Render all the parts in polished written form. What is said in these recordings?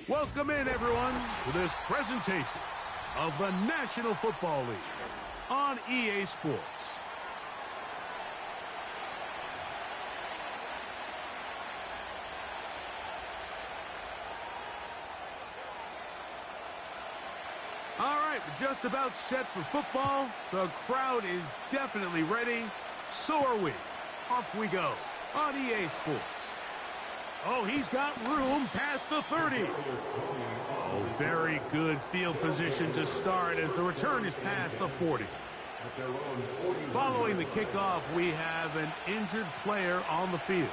Welcome in, everyone, to this presentation of the National Football League on EA Sports. All right, we're just about set for football. The crowd is definitely ready. So are we. Off we go on EA Sports. Oh, he's got room past the 30. Oh, very good field position to start as the return is past the 40. Following the kickoff, we have an injured player on the field.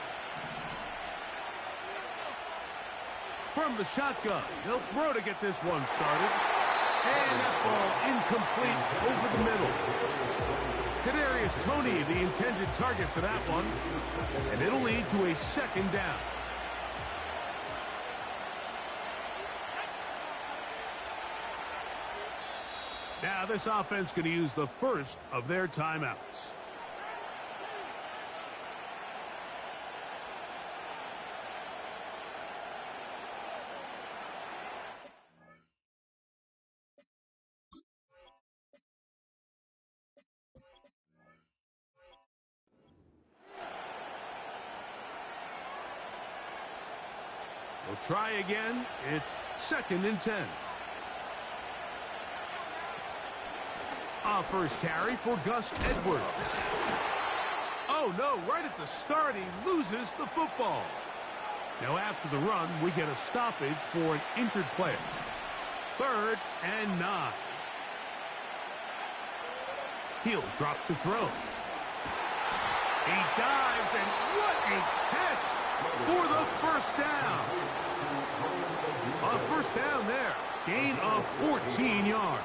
From the shotgun, he'll throw to get this one started. And that ball incomplete over the middle. Kadarius Toney, the intended target for that one. And it'll lead to a second down. Now this offense going to use the first of their timeouts. We'll try again. It's 2nd and 10. First carry for Gus Edwards. Oh, no, right at the start, he loses the football. Now, after the run, we get a stoppage for an injured player. 3rd and 9. He'll drop to throw. He dives, and what a catch for the first down. A first down there. Gain of 14 yards.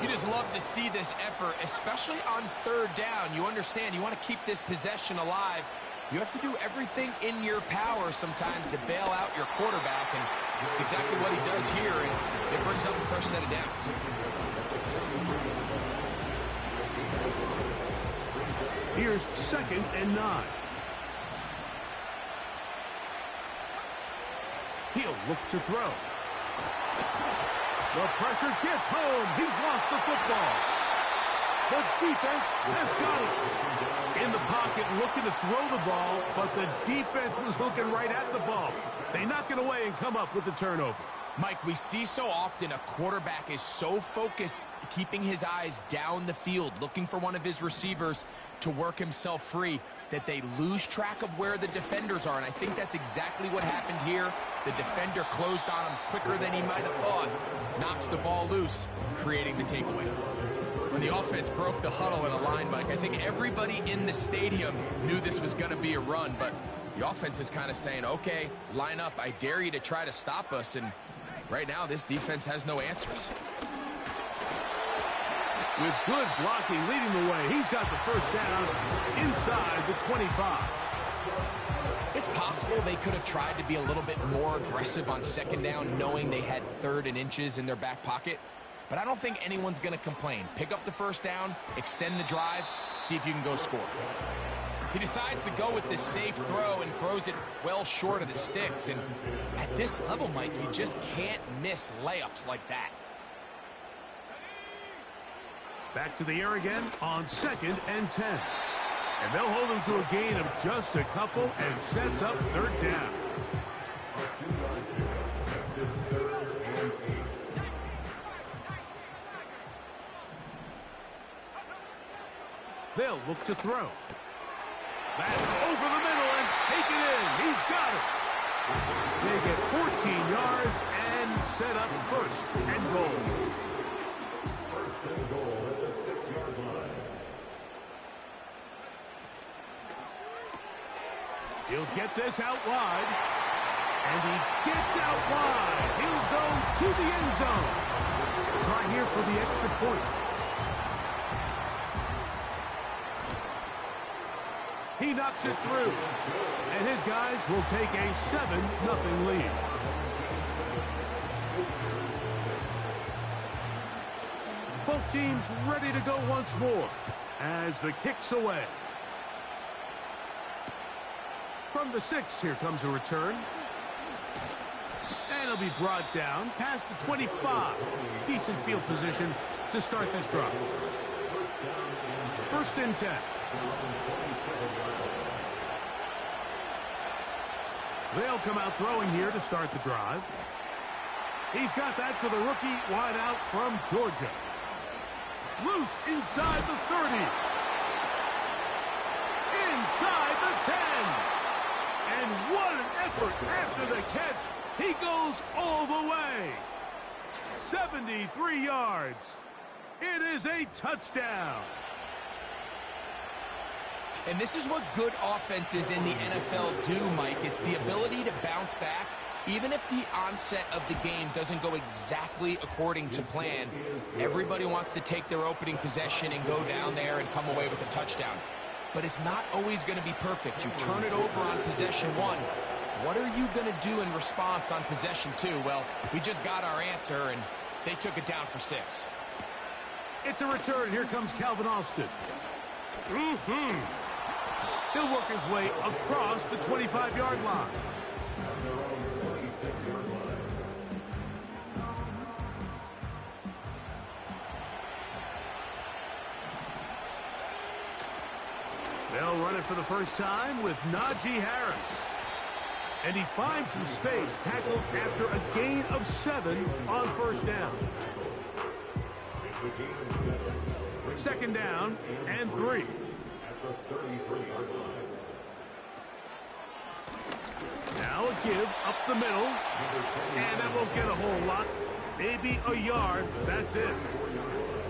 You just love to see this effort, especially on 3rd down. You understand, you want to keep this possession alive. You have to do everything in your power sometimes to bail out your quarterback, and it's exactly what he does here, and it brings up the first set of downs. Here's 2nd and 9. He'll look to throw. The pressure gets home. He's lost the football. The defense has got it. In the pocket, looking to throw the ball, but the defense was looking right at the ball. They knock it away and come up with the turnover. Mike, we see so often a quarterback is so focused, keeping his eyes down the field, looking for one of his receivers to work himself free, that they lose track of where the defenders are, and I think that's exactly what happened here. The defender closed on him quicker than he might have thought, knocks the ball loose, creating the takeaway. When the offense broke the huddle in a line, Mike, I think everybody in the stadium knew this was going to be a run, but the offense is kind of saying, okay, line up, I dare you to try to stop us, and right now this defense has no answers. With good blocking leading the way, he's got the first down inside the 25. It's possible they could have tried to be a little bit more aggressive on 2nd down, knowing they had 3rd and inches in their back pocket. But I don't think anyone's going to complain. Pick up the first down, extend the drive, see if you can go score. He decides to go with this safe throw and throws it well short of the sticks. And at this level, Mike, you just can't miss layups like that. Back to the air again on 2nd and 10. And they'll hold him to a gain of just a couple and sets up 3rd down. They'll look to throw. That's over the middle and take it in. He's got it. They get 14 yards and set up 1st and goal. 1st and goal at the 6-yard line. He'll get this out wide. And he gets out wide. He'll go to the end zone. Try here for the extra point. He knocks it through. And his guys will take a 7-0 lead. Both teams ready to go once more as the kick's away. From the 6, here comes a return. They'll be brought down past the 25. Decent field position to start this drive. First and 10. They'll come out throwing here to start the drive. He's got that to the rookie wide out from Georgia. Loose inside the 30. Inside the 10. And what an effort after the catch. He goes all the way. 73 yards. It is a touchdown. And this is what good offenses in the NFL do, Mike. It's the ability to bounce back. Even if the onset of the game doesn't go exactly according to plan, everybody wants to take their opening possession and go down there and come away with a touchdown. But it's not always going to be perfect. You turn it over on possession 1. What are you going to do in response on possession 2? Well, we just got our answer, and they took it down for 6. It's a return. Here comes Calvin Austin. He'll work his way across the 25-yard line. They'll run it for the first time with Najee Harris. And he finds some space, tackled after a gain of 7 on first down. Second down and 3. Now a give up the middle. And that won't get a whole lot. Maybe a yard. That's it.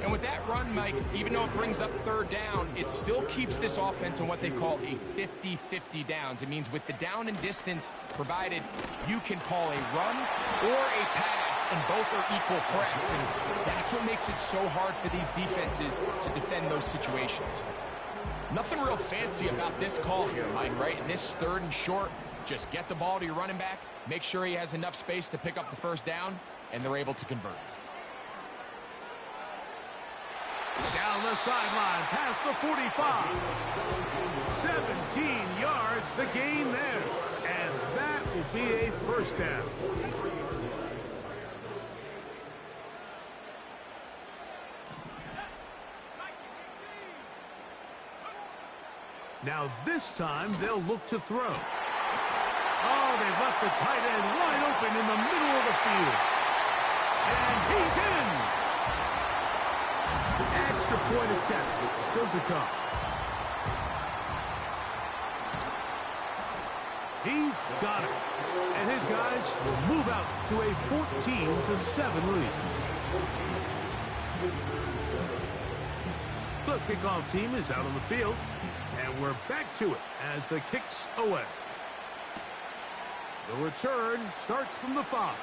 And with that run, Mike, even though it brings up third down, it still keeps this offense in what they call a 50-50 downs. It means with the down and distance provided, you can call a run or a pass, and both are equal threats. And that's what makes it so hard for these defenses to defend those situations. Nothing real fancy about this call here, Mike, right? In this third and short, just get the ball to your running back, make sure he has enough space to pick up the first down, and they're able to convert. Down the sideline, past the 45. 17 yards, the gain there. And that will be a first down. Now this time, they'll look to throw. Oh, they've left the tight end wide open in the middle of the field. And he's in. Extra point attempt still to come. He's got it. And his guys will move out to a 14-7 lead. The kickoff team is out on the field. And we're back to it as the kick's away. The return starts from the 5.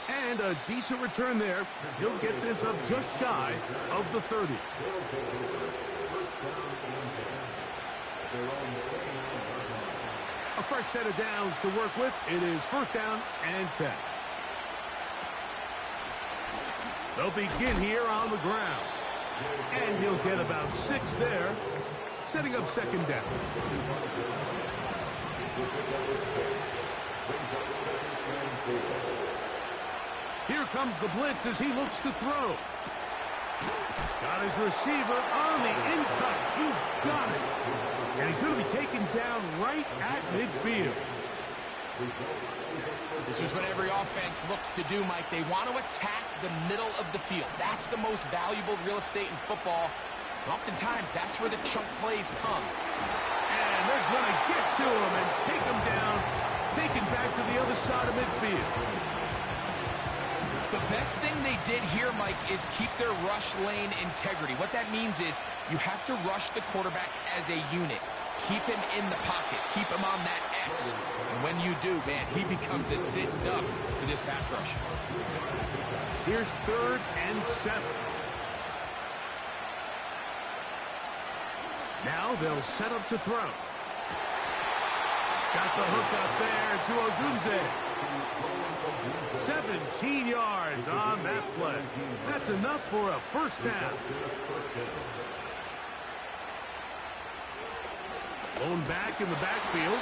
And a decent return there. He'll get this up just shy of the 30. A fresh set of downs to work with. It is first down and 10. They'll begin here on the ground. And he'll get about 6 there, setting up second down. Here comes the blitz as he looks to throw. Got his receiver on the in-cut. He's got it. And he's going to be taken down right at midfield. This is what every offense looks to do, Mike. They want to attack the middle of the field. That's the most valuable real estate in football. And oftentimes, that's where the chunk plays come. And they're going to get to him and take him down, taken back to the other side of midfield. The best thing they did here, Mike, is keep their rush lane integrity. What that means is you have to rush the quarterback as a unit. Keep him in the pocket. Keep him on that X. And when you do, man, he becomes a sitting duck for this pass rush. Here's third and 7. Now they'll set up to throw. Got the hook up there to Ogunze. 17 yards on that play. That's enough for a first down. Blown back in the backfield.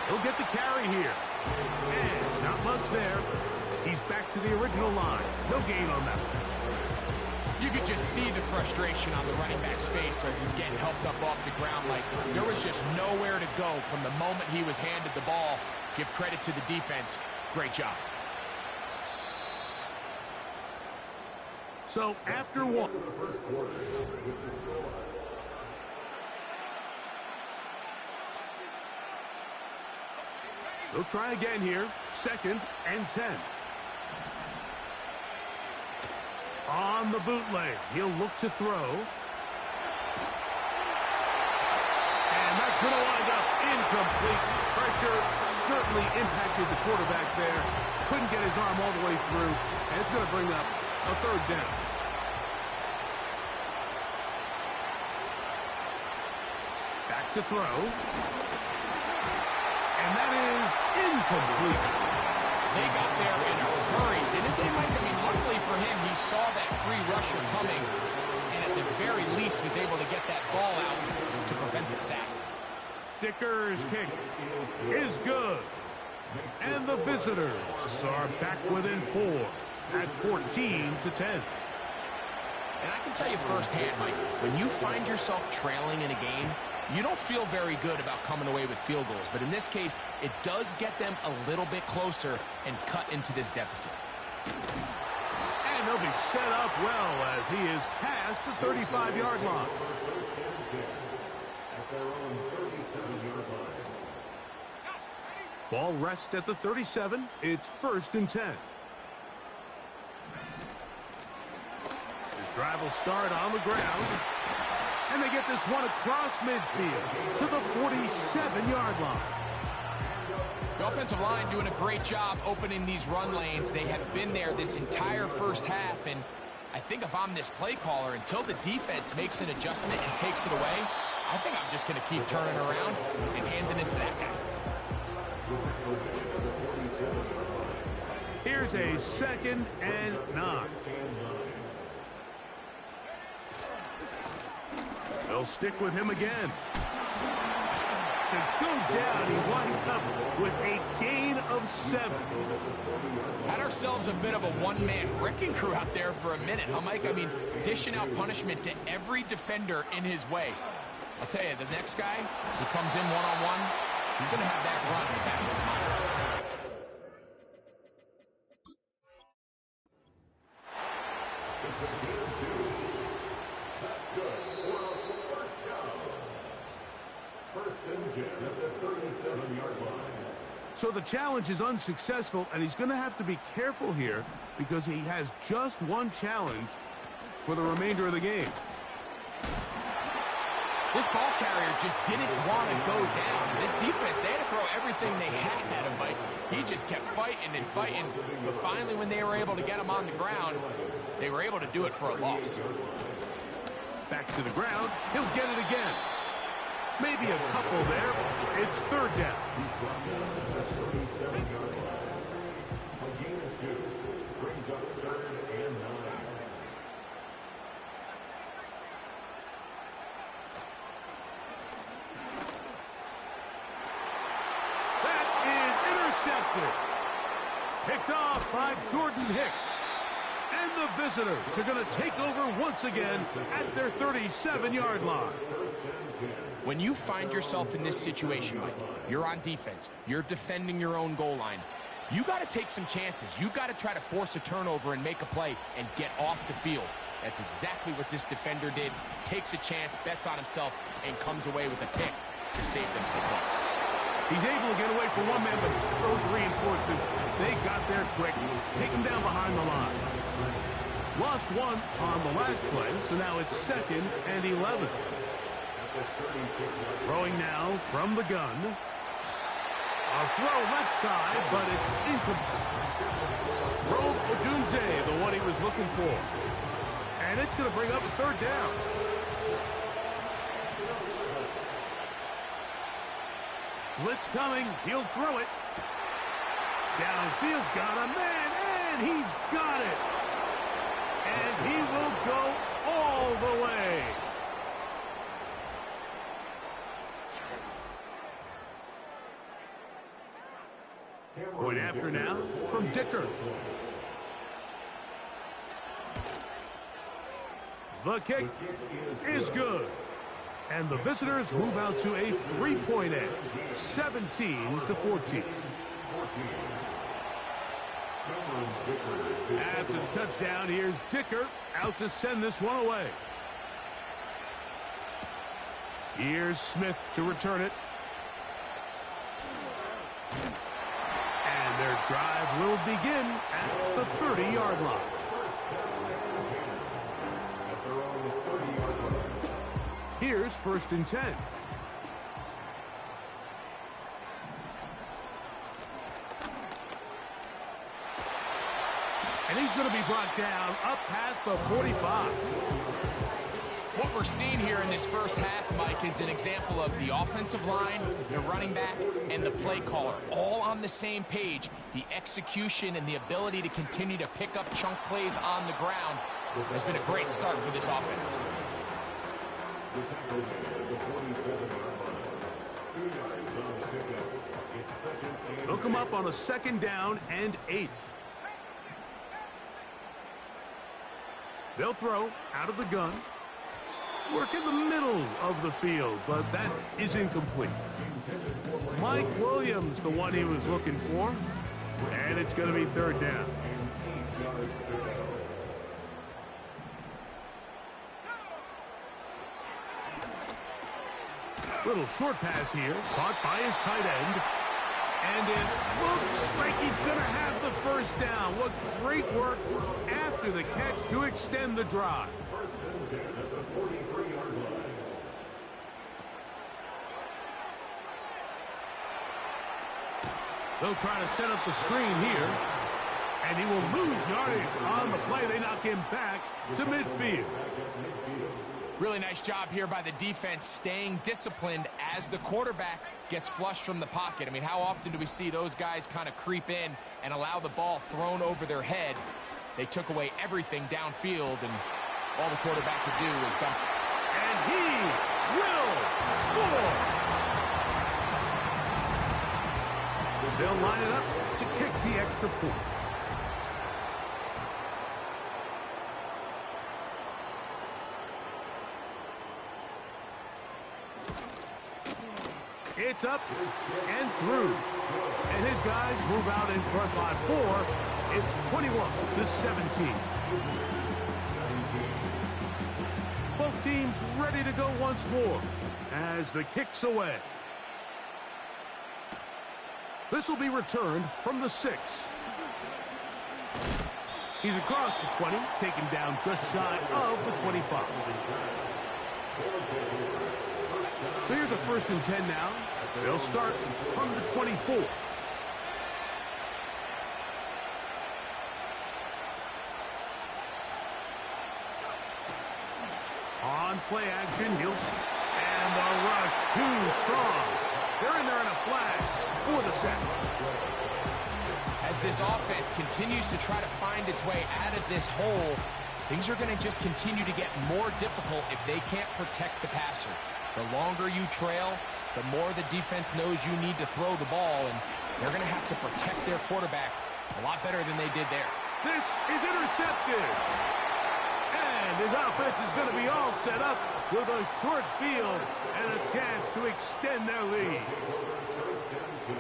He'll get the carry here. And not much there. He's back to the original line. No gain on that one. You could just see the frustration on the running back's face as he's getting helped up off the ground. Like, there was just nowhere to go from the moment he was handed the ball. Give credit to the defense. Great job. So after one, they'll try again here. 2nd and 10. On the bootleg, he'll look to throw. And that's going to wind up incomplete. Pressure certainly impacted the quarterback there. Couldn't get his arm all the way through. And it's going to bring up a 3rd down. Back to throw. And that is incomplete. They got there in a hurry, didn't they, Mike? I mean, luckily for him, he saw that free rusher coming, and at the very least was able to get that ball out to prevent the sack. Dicker's kick is good. And the visitors are back within 4 at 14-10. And I can tell you firsthand, Mike, when you find yourself trailing in a game, you don't feel very good about coming away with field goals. But in this case, it does get them a little bit closer and cut into this deficit. And he'll be set up well as he is past the 35-yard line. Ball rests at the 37. It's 1st and 10. His drive will start on the ground. And they get this one across midfield to the 47-yard line. The offensive line doing a great job opening these run lanes. They have been there this entire first half. And I think if I'm this play caller, until the defense makes an adjustment and takes it away, I think I'm just going to keep turning around and handing it to that guy. Here's a 2nd and 9. They'll stick with him again. To go down, he winds up with a gain of 7. Had ourselves a bit of a one-man wrecking crew out there for a minute, huh, Mike? I mean, dishing out punishment to every defender in his way. I'll tell you, the next guy who comes in one-on-one, he's going to have that run in the back of his mind. So the challenge is unsuccessful, and he's going to have to be careful here because he has just one challenge for the remainder of the game. This ball carrier just didn't want to go down. This defense, they had to throw everything they had at him, but he just kept fighting and fighting. But finally, when they were able to get him on the ground, they were able to do it for a loss. Back to the ground. He'll get it again. Maybe a couple there. It's 3rd down. That is intercepted. Picked off by Jordan Hicks. And the visitors are going to take over once again at their 37-yard line. When you find yourself in this situation, Mike, you're on defense, you're defending your own goal line, you got to take some chances. You got to try to force a turnover and make a play and get off the field. That's exactly what this defender did. Takes a chance, bets on himself, and comes away with a pick to save them some points. He's able to get away from one man, but those reinforcements, they got there quick. Take him down behind the line. Lost one on the last play, so now it's 2nd and 11. Throwing now from the gun. A throw left side, but it's incomplete. Rome Odunze, the one he was looking for. And it's going to bring up a 3rd down. Blitz coming. He'll throw it. Downfield, got a man, and he's got it. And he will go all the way. Point after now from Dicker. The kick is good. And the visitors move out to a 3-point edge, 17-14. After the touchdown, here's Dicker out to send this one away. Here's Smith to return it. And their drive will begin at the 30-yard line. Here's 1st and 10. And he's going to be brought down up past the 45. What we're seeing here in this first half, Mike, is an example of the offensive line, the running back, and the play caller all on the same page. The execution and the ability to continue to pick up chunk plays on the ground has been a great start for this offense. They'll come up on a 2nd down and 8. They'll throw out of the gun. Work in the middle of the field, but that is incomplete. Mike Williams, the one he was looking for. And it's going to be 3rd down. Little short pass here, caught by his tight end. And it looks like he's going to have the 1st down. What great work after the catch to extend the drive. They'll try to set up the screen here. And he will lose yardage on the play. They knock him back to midfield. Really nice job here by the defense staying disciplined as the quarterback gets flushed from the pocket. I mean, how often do we see those guys kind of creep in and allow the ball thrown over their head? They took away everything downfield, and all the quarterback could do was dump. And he will score! They'll line it up to kick the extra point. It's up and through. And his guys move out in front by 4. It's 21-17. Both teams ready to go once more as the kick's away. This will be returned from the 6. He's across the 20, taken down just shy of the 25. So here's a 1st and 10 now. They'll start from the 24. On play action, and the rush too strong. They're in there in a flash for the sack. As this offense continues to try to find its way out of this hole, things are going to just continue to get more difficult if they can't protect the passer. The longer you trail, the more the defense knows you need to throw the ball, and they're going to have to protect their quarterback a lot better than they did there. This is intercepted. And his offense is going to be all set up with a short field and a chance to extend their lead.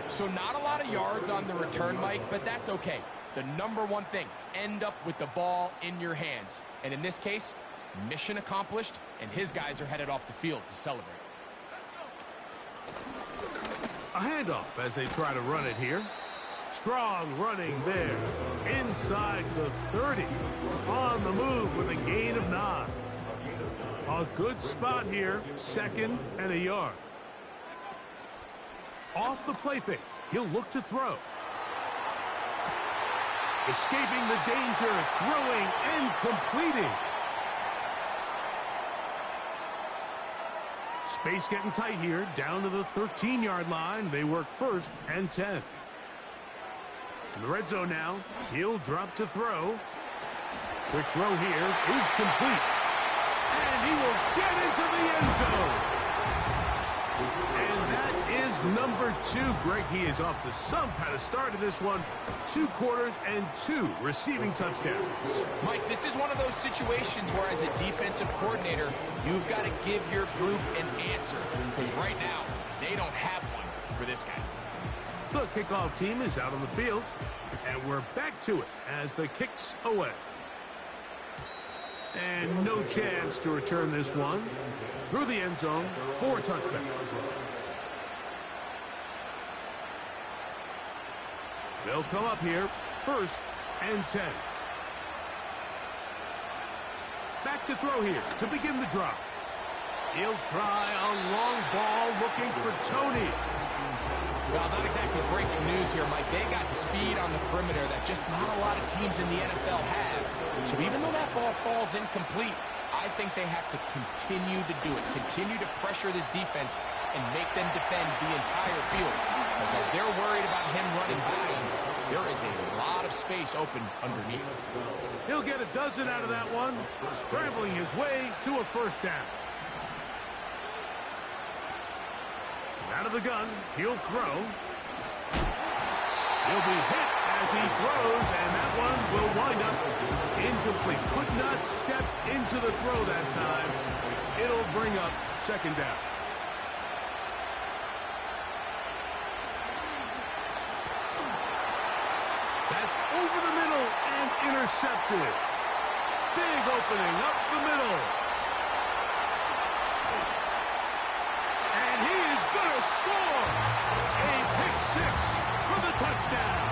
So not a lot of yards on the return, Mike, but that's okay. The number one thing, end up with the ball in your hands. And in this case, mission accomplished, and his guys are headed off the field to celebrate. A handoff as they try to run it here. Strong running there. Inside the 30. On the move with a gain of 9. A good spot here. 2nd and a yard. Off the play fake. He'll look to throw. Escaping the danger. Throwing and completing. Space getting tight here, down to the 13-yard line. They work 1st and 10. In the red zone now, he'll drop to throw. Quick throw here is complete. And he will get into the end zone. And that is number 2. Greg, he is off to some kind of start in this one. 2 quarters and 2 receiving touchdowns. Mike, this is one of those situations where as a defensive coordinator, you've got to give your group an answer. Because right now, they don't have one for this guy. The kickoff team is out on the field. And we're back to it as the kick's away. And no chance to return this one through the end zone for a touchback. They'll come up here, 1st and 10. Back to throw here to begin the drive. He'll try a long ball looking for Tony. Well, not exactly breaking news here, Mike. They got speed on the perimeter that just not a lot of teams in the NFL have. So even though that ball falls incomplete, I think they have to continue to do it. Continue to pressure this defense and make them defend the entire field. Because as they're worried about him running by him, there is a lot of space open underneath. He'll get a dozen out of that one, scrambling his way to a 1st down. Out of the gun, he'll throw. He'll be hit as he throws, and that one will wind up incomplete. Could not step into the throw that time. It'll bring up 2nd down. That's over the middle and intercepted. Big opening up the middle. Gonna score a pick 6 for the touchdown.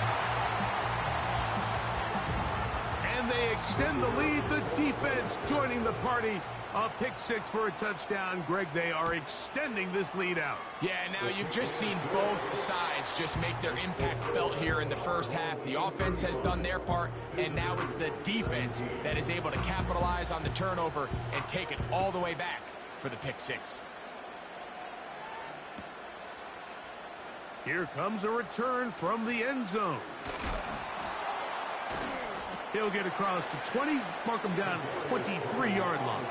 And they extend the lead. The defense joining the party. A pick 6 for a touchdown. Greg, they are extending this lead out. Yeah, now you've just seen both sides just make their impact felt here in the first half. The offense has done their part, and now it's the defense that is able to capitalize on the turnover and take it all the way back for the pick 6. Here comes a return from the end zone. He'll get across the 20, mark him down at the 23-yard line.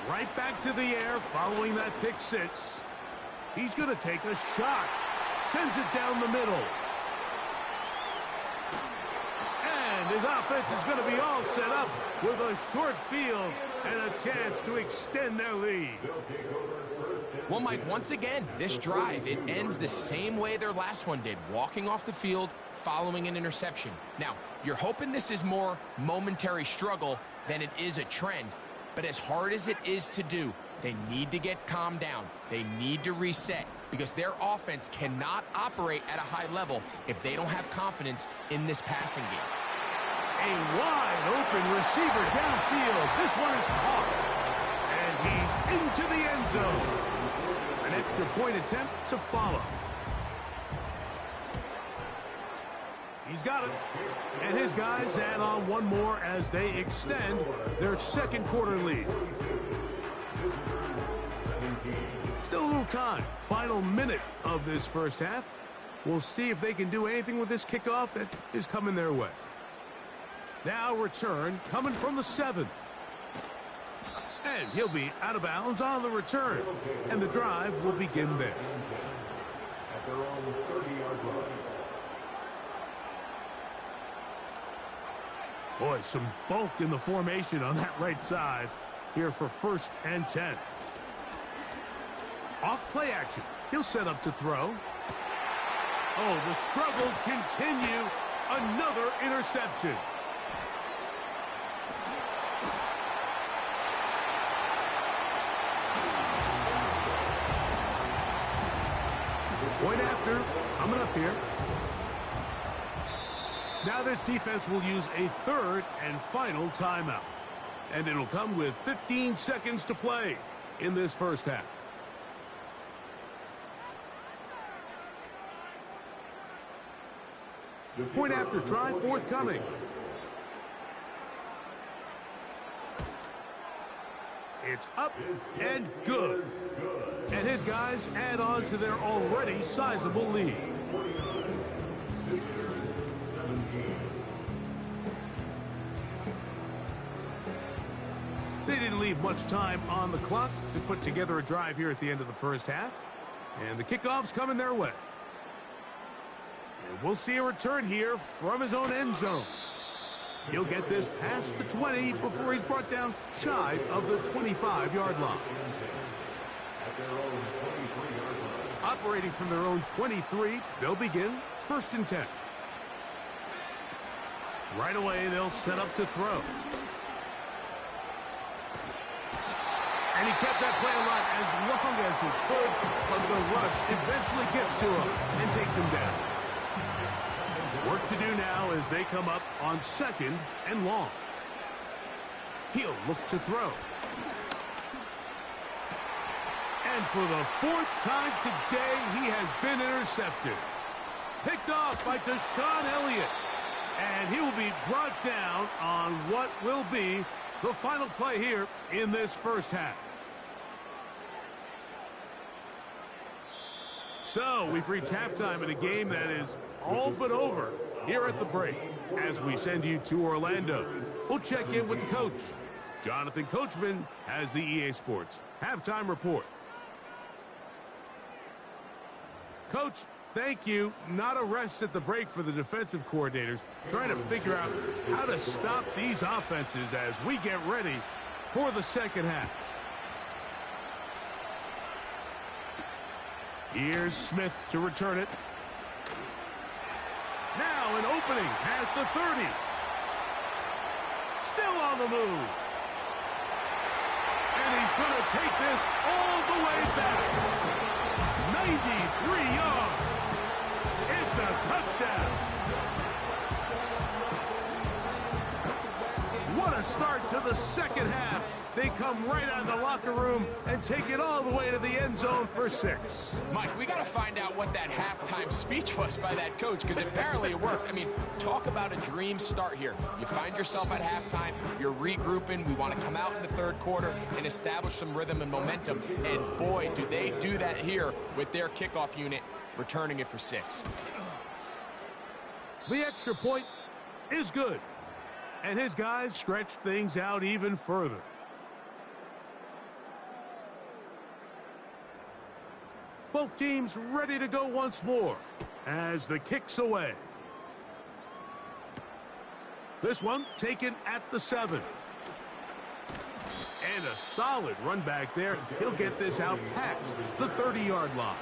Right back to the air following that pick 6. He's going to take a shot. Sends it down the middle. His offense is going to be all set up with a short field and a chance to extend their lead. Well, Mike, once again, this drive, it ends the same way their last one did, walking off the field, following an interception. Now, you're hoping this is more momentary struggle than it is a trend, but as hard as it is to do, they need to get calmed down. They need to reset because their offense cannot operate at a high level if they don't have confidence in this passing game. A wide open receiver downfield. This one is caught. And he's into the end zone. An extra point attempt to follow. He's got it. And his guys add on one more as they extend their 2nd quarter lead. Still a little time. Final minute of this first half. We'll see if they can do anything with this kickoff that is coming their way. Now return coming from the 7. And he'll be out of bounds on the return. And the drive will begin there. At their own 30-yard line. Boy, some bulk in the formation on that right side here for 1st and 10. Off play action. He'll set up to throw. Oh, the struggles continue. Another interception. Point after, coming up here. Now this defense will use a 3rd and final timeout. And it'll come with 15 seconds to play in this first half. Point after try forthcoming. It's up and good. And his guys add on to their already sizable lead. They didn't leave much time on the clock to put together a drive here at the end of the first half. And the kickoff's coming their way. And we'll see a return here from his own end zone. He'll get this past the 20 before he's brought down shy of the 25-yard line. Operating from their own 23, they'll begin 1st and 10. Right away, they'll set up to throw. And he kept that play alive as long as he could, but the rush eventually gets to him and takes him down. Work to do now as they come up on 2nd and long. He'll look to throw. And for the 4th time today, he has been intercepted. Picked off by Deshaun Elliott. And he will be brought down on what will be the final play here in this first half. So we've reached halftime in a game that is all but over here at the break. As we send you to Orlando, we'll check in with the coach. Jonathan Coachman has the EA Sports halftime report. Coach, thank you. Not a rest at the break for the defensive coordinators, trying to figure out how to stop these offenses as we get ready for the second half. Here's Smith to return it. Now an opening past the 30. Still on the move. And he's going to take this all the way back. 93 yards. It's a touchdown. What a start to the second half. They come right out of the locker room and take it all the way to the end zone for 6. Mike, we got to find out what that halftime speech was by that coach, because apparently it worked. I mean, talk about a dream start here. You find yourself at halftime, you're regrouping, we want to come out in the third quarter and establish some rhythm and momentum. And boy, do they do that here with their kickoff unit, returning it for 6. The extra point is good. And his guys stretch things out even further. Both teams ready to go once more as the kick's away. This one taken at the 7. And a solid run back there. He'll get this out past the 30-yard line.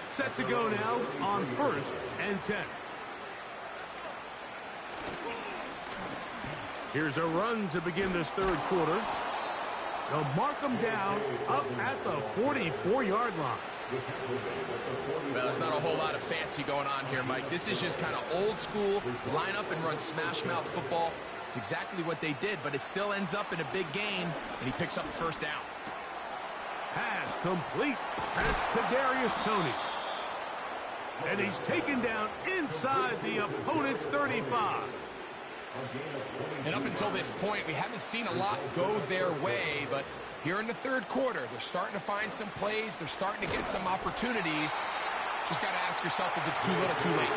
Set to go now on 1st and 10. Here's a run to begin this third quarter. They'll mark them down up at the 44-yard line. Well, there's not a whole lot of fancy going on here, Mike. This is just kind of old school, line up and run smash mouth football. It's exactly what they did, but it still ends up in a big game, and he picks up the first down. Pass complete. That's Kadarius Toney. And he's taken down inside the opponent's 35. And up until this point, we haven't seen a lot go their way, but here in the third quarter, they're starting to find some plays. They're starting to get some opportunities. Just got to ask yourself if it's too little, too late.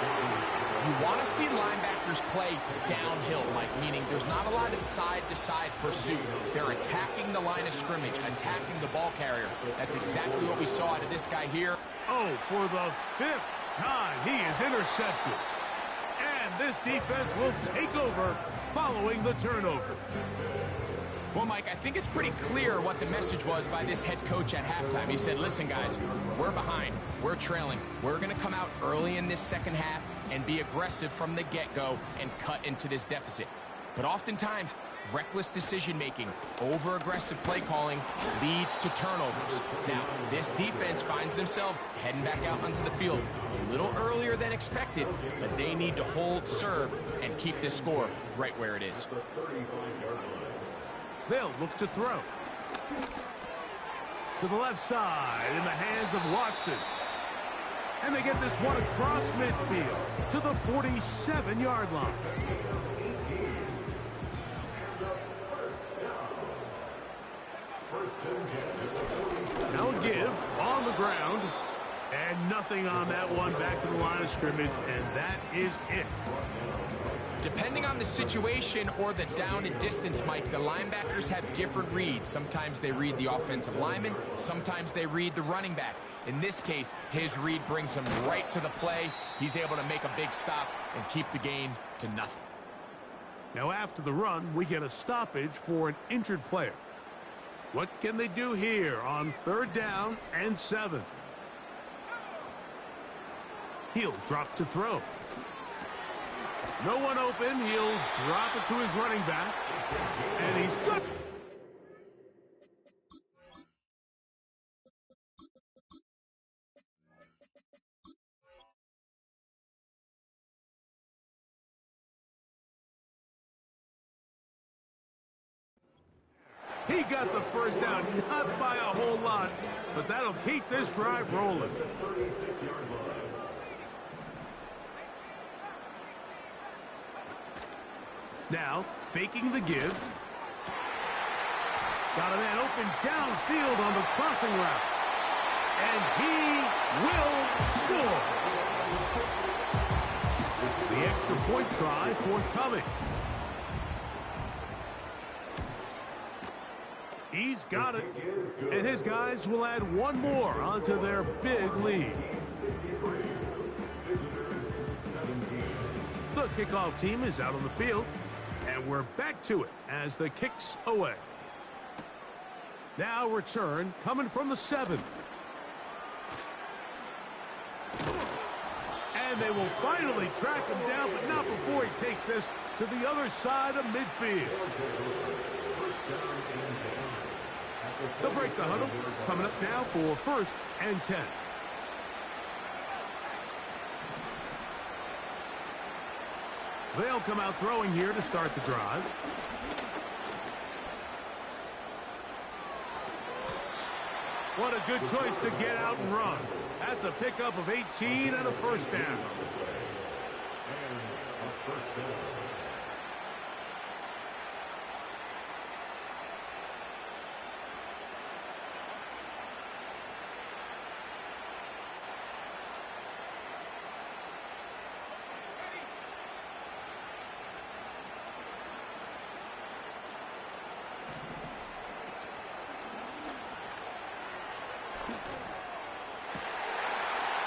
You want to see linebackers play downhill, Mike, meaning there's not a lot of side-to-side pursuit. They're attacking the line of scrimmage, attacking the ball carrier. That's exactly what we saw out of this guy here. Oh, for the 5th time, he is intercepted. And this defense will take over following the turnover. Well, Mike, I think it's pretty clear what the message was by this head coach at halftime. He said, listen, guys, we're behind. We're trailing. We're going to come out early in this second half and be aggressive from the get-go and cut into this deficit. But oftentimes, reckless decision-making, over-aggressive play calling leads to turnovers. Now, this defense finds themselves heading back out onto the field a little earlier than expected, but they need to hold serve and keep this score right where it is. They'll look to throw. To the left side in the hands of Watson. And they get this one across midfield to the 47-yard line. Now a give on the ground. And nothing on that one, back to the line of scrimmage, and that is it. Depending on the situation or the down and distance, Mike, the linebackers have different reads. Sometimes they read the offensive lineman, sometimes they read the running back. In this case, his read brings him right to the play. He's able to make a big stop and keep the game to nothing. Now after the run, we get a stoppage for an injured player. What can they do here on 3rd down and 7? He'll drop to throw. No one open. He'll drop it to his running back. And he's good. He got the first down, not by a whole lot, but that'll keep this drive rolling. Now, faking the give. Got a man open downfield on the crossing route. And he will score. The extra point try forthcoming. He's got it. And his guys will add one more onto their big lead. The kickoff team is out on the field. And we're back to it as the kick's away. Now return coming from the 7. And they will finally track him down, but not before he takes this to the other side of midfield. They'll break the huddle. Coming up now for 1st and 10. They'll come out throwing here to start the drive. What a good choice to get out and run. That's a pickup of 18 and a 1st down.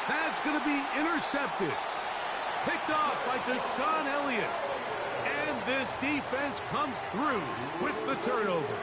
That's going to be intercepted. Picked off by Deshaun Elliott. And this defense comes through with the turnover.